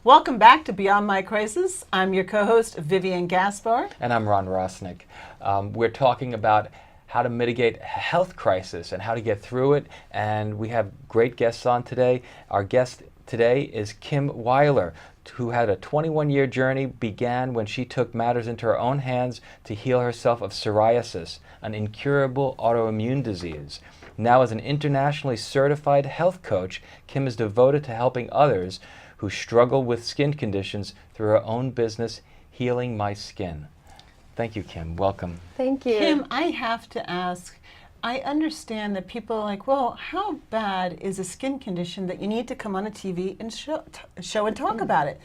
Welcome back to Beyond My Crisis. I'm your co-host, Vivian Gaspar. And I'm Ron Rossnick. We're talking about how to mitigate health crisis and how to get through it. And we have great guests on today. Our guest today is Kim Weiler, who had a 21-year journey began when she took matters into her own hands to heal herself of psoriasis, an incurable autoimmune disease. Now, as an internationally certified health coach, Kim is devoted to helping others who struggle with skin conditions through her own business, Healing My Skin. Thank you, Kim. Welcome. Thank you. Kim, I have to ask, I understand that people are like, well, how bad is a skin condition that you need to come on a TV and show and talk about it?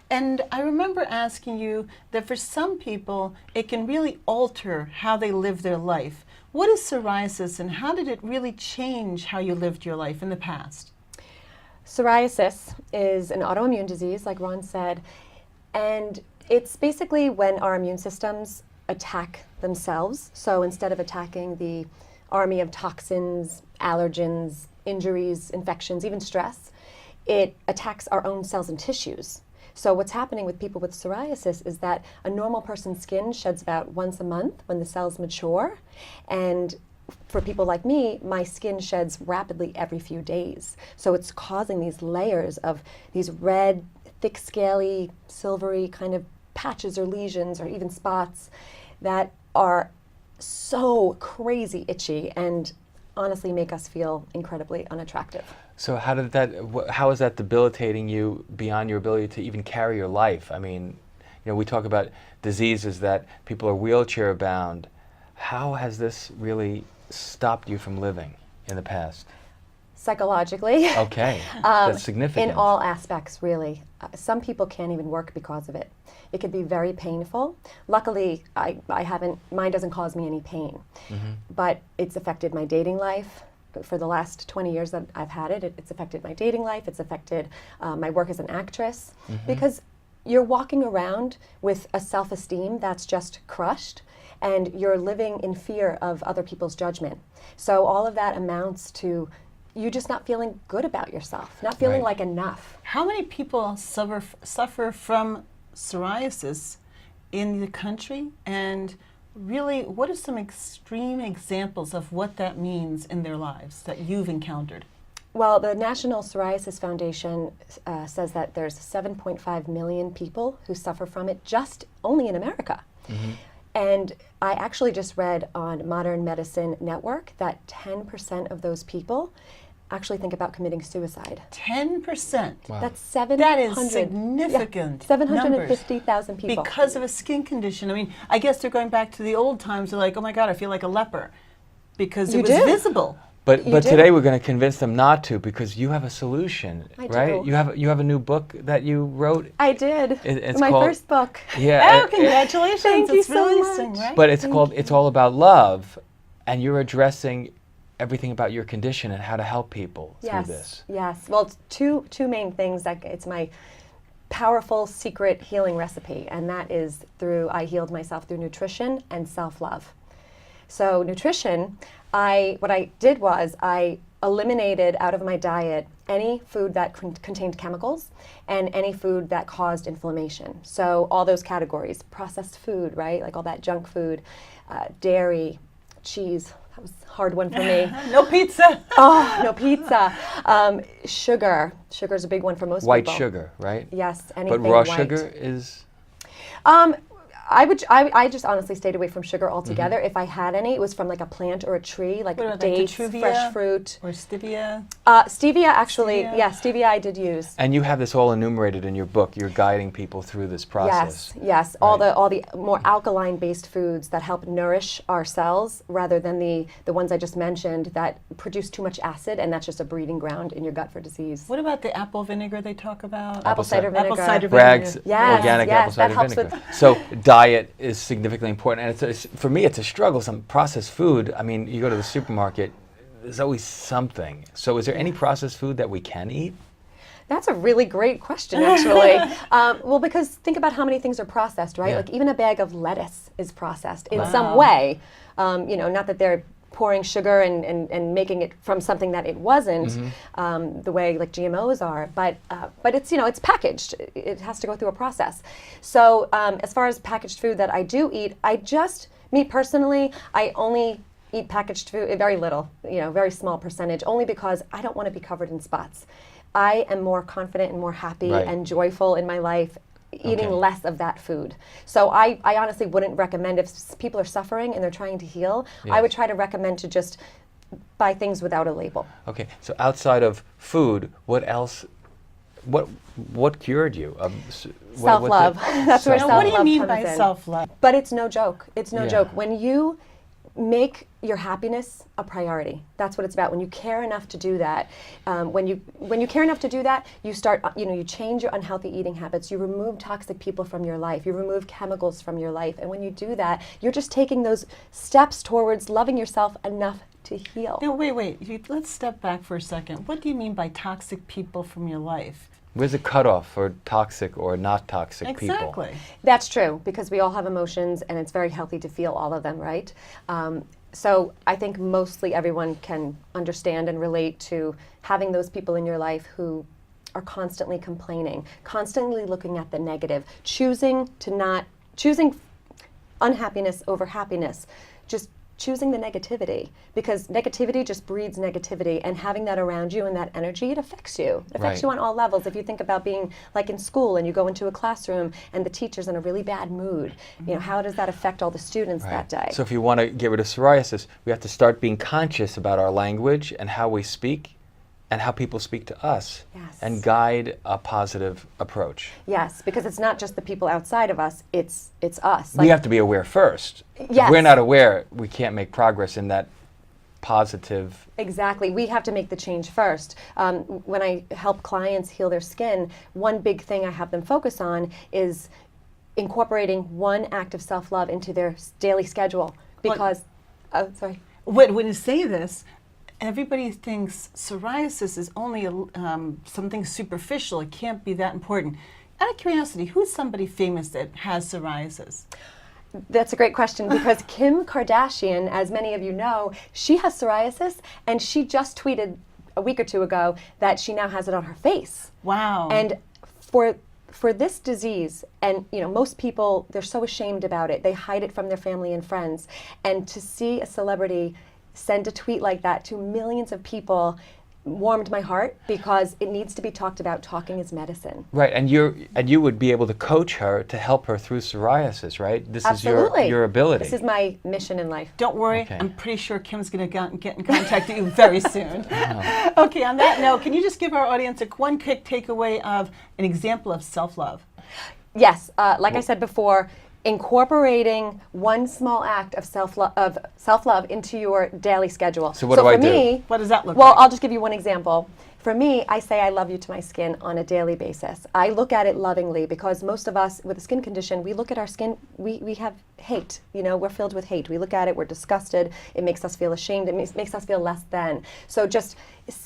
And I remember asking you that for some people, it can really alter how they live their life. What is psoriasis and how did it really change how you lived your life in the past? Psoriasis is an autoimmune disease, like Ron said, and it's basically when our immune systems attack themselves. So instead of attacking the army of toxins, allergens, injuries, infections, even stress, it attacks our own cells and tissues. So what's happening with people with psoriasis is that a normal person's skin sheds about once a month when the cells mature, and for people like me, my skin sheds rapidly every few days. So it's causing these layers of these red, thick, scaly, silvery kind of patches or lesions or even spots that are so crazy itchy and honestly make us feel incredibly unattractive. So how is that debilitating you beyond your ability to even carry your life? I mean, we talk about diseases that people are wheelchair bound. How has this really stopped you from living in the past? Psychologically. Okay, that's significant. In all aspects, really. Some people can't even work because of it. It can be very painful. Luckily, mine doesn't cause me any pain, but it's affected my dating life. For the last 20 years that I've had it, it's affected my dating life. It's affected my work as an actress, because you're walking around with a self-esteem that's just crushed, and you're living in fear of other people's judgment. So all of that amounts to you just not feeling good about yourself, not feeling like enough. How many people suffer from psoriasis in the country? And really, what are some extreme examples of what that means in their lives that you've encountered? Well, the National Psoriasis Foundation says that there's 7.5 million people who suffer from it just only in America. And I actually just read on Modern Medicine Network that 10% of those people actually think about committing suicide. 10%? Wow. That's 700. That is significant. 750,000 people. Because of a skin condition. I mean, I guess they're going back to the old times. They're like, oh my God, I feel like a leper. Because it was visible. But today we're going to convince them not to, because you have a solution, I right? do. You have a new book that you wrote. I did. It's my called, first book. Yeah. Oh, congratulations. Thank you it's so releasing, much. right? But it's called It's All About Love, and you're addressing everything about your condition and how to help people through this. Yes. Well, it's two main things. It's my powerful secret healing recipe, and that is I healed myself through nutrition and self-love. So nutrition, what I did was I eliminated out of my diet any food that contained chemicals and any food that caused inflammation. So all those categories, processed food, right? Like all that junk food, dairy, cheese. That was a hard one for me. No pizza. Oh, no pizza. Sugar. Sugar's a big one for most people. White sugar, right? Yes, anything But raw white. sugar is? I just honestly stayed away from sugar altogether. If I had any, it was from like a plant or a tree, like What about dates, like fresh fruit. Or stevia? Stevia, actually, Stevia? Stevia I did use. And you have this all enumerated in your book. You're guiding people through this process. Yes. All the more alkaline-based foods that help nourish our cells, rather than the ones I just mentioned that produce too much acid, and that's just a breeding ground in your gut for disease. What about the apple vinegar they talk about? Apple cider vinegar. Apple cider Bragg's vinegar. Yes, organic yes, apple cider that helps vinegar. with- So diet is significantly important, and for me it's a struggle. Some processed food, I mean, you go to the supermarket, there's always something. So is there any processed food that we can eat? That's a really great question, actually. Well, because think about how many things are processed, right? Yeah. Like even a bag of lettuce is processed in some way. Not that they're pouring sugar and making it from something that it wasn't, the way like GMOs are. But it's, you know, it's packaged. It has to go through a process. So as far as packaged food that I do eat, me personally, I only eat packaged food, very little, you know, very small percentage, only because I don't want to be covered in spots. I am more confident and more happy and joyful in my life eating less of that food. So I honestly wouldn't recommend, if people are suffering and they're trying to heal, I would try to recommend to just buy things without a label. Okay, so outside of food, what else, what cured you? Self-love. That's where Now, self-love what do you mean comes by in. self-love? But it's no joke. It's no joke. When you make your happiness a priority, that's what it's about. When you care enough to do that, when you care enough to do that, you start, you know, you change your unhealthy eating habits. You remove toxic people from your life. You remove chemicals from your life. And when you do that, you're just taking those steps towards loving yourself enough to heal. Now, wait. Let's step back for a second. What do you mean by toxic people from your life? Where's the cutoff for toxic or not toxic people? Exactly. That's true, because we all have emotions, and it's very healthy to feel all of them, right? So I think mostly everyone can understand and relate to having those people in your life who are constantly complaining, constantly looking at the negative, choosing unhappiness over happiness, just choosing the negativity, because negativity just breeds negativity, and having that around you and that energy, it affects you. It affects you on all levels. If you think about being like in school and you go into a classroom and the teacher's in a really bad mood, you know, how does that affect all the students that day? So if you want to get rid of psoriasis, we have to start being conscious about our language and how we speak and how people speak to us, and guide a positive approach. Yes, because it's not just the people outside of us, it's us. We have to be aware first. Yes. If we're not aware, we can't make progress in that positive. Exactly. We have to make the change first. When I help clients heal their skin, one big thing I have them focus on is incorporating one act of self-love into their daily schedule. Because, When you say this, everybody thinks psoriasis is only something superficial. It can't be that important. Out of curiosity, who's somebody famous that has psoriasis? That's a great question, because Kim Kardashian, as many of you know, she has psoriasis, and she just tweeted a week or two ago that she now has it on her face. Wow. And for this disease, and you know, most people, they're so ashamed about it. They hide it from their family and friends. And to see a celebrity send a tweet like that to millions of people warmed my heart, because it needs to be talked about. Talking is medicine. Right, and you would be able to coach her to help her through psoriasis, right? This Absolutely. is your ability. This is my mission in life. Don't worry, I'm pretty sure Kim's going to get in contact with you very soon. Okay, on that note, can you just give our audience one quick takeaway of an example of self-love? Yes, like I said before, incorporating one small act of self-love into your daily schedule. So what do I do? For me, what does that look well, like? I'll just give you one example. For me, I say I love you to my skin on a daily basis. I look at it lovingly, because most of us with a skin condition, we look at our skin, we have hate. You know, we're filled with hate. We look at it, we're disgusted. It makes us feel ashamed. It makes us feel less than. So just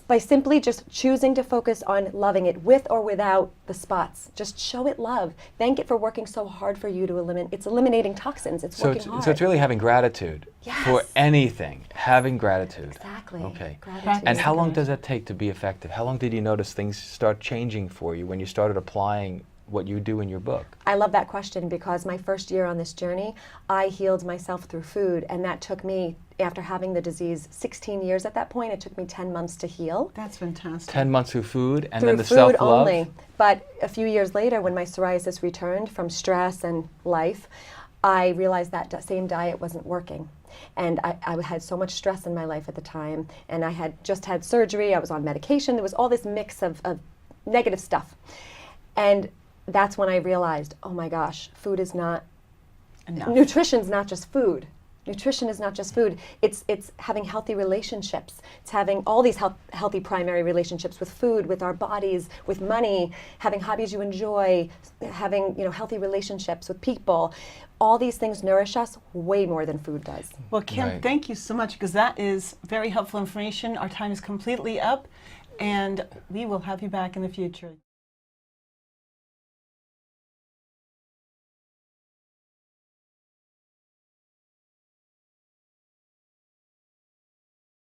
by simply just choosing to focus on loving it with or without the spots, just show it love. Thank it for working so hard for you to eliminate. It's eliminating toxins. It's working hard. So it's really having gratitude for anything. Having gratitude. Exactly. Okay. Gratitude. And how long does that take to be effective? How long did you notice things start changing for you when you started applying what you do in your book? I love that question, because my first year on this journey, I healed myself through food, and that took me, after having the disease 16 years at that point, it took me 10 months to heal. That's fantastic. 10 months through food, and Through then the food self-love? only. But a few years later, when my psoriasis returned from stress and life, I realized that same diet wasn't working. And I had so much stress in my life at the time, and I had just had surgery, I was on medication, there was all this mix of negative stuff. And that's when I realized, oh my gosh, food is not enough. Nutrition's not just food. Nutrition is not just food. It's having healthy relationships. It's having all these healthy primary relationships with food, with our bodies, with money, having hobbies you enjoy, having healthy relationships with people. All these things nourish us way more than food does. Well, Kim, thank you so much, because that is very helpful information. Our time is completely up, and we will have you back in the future.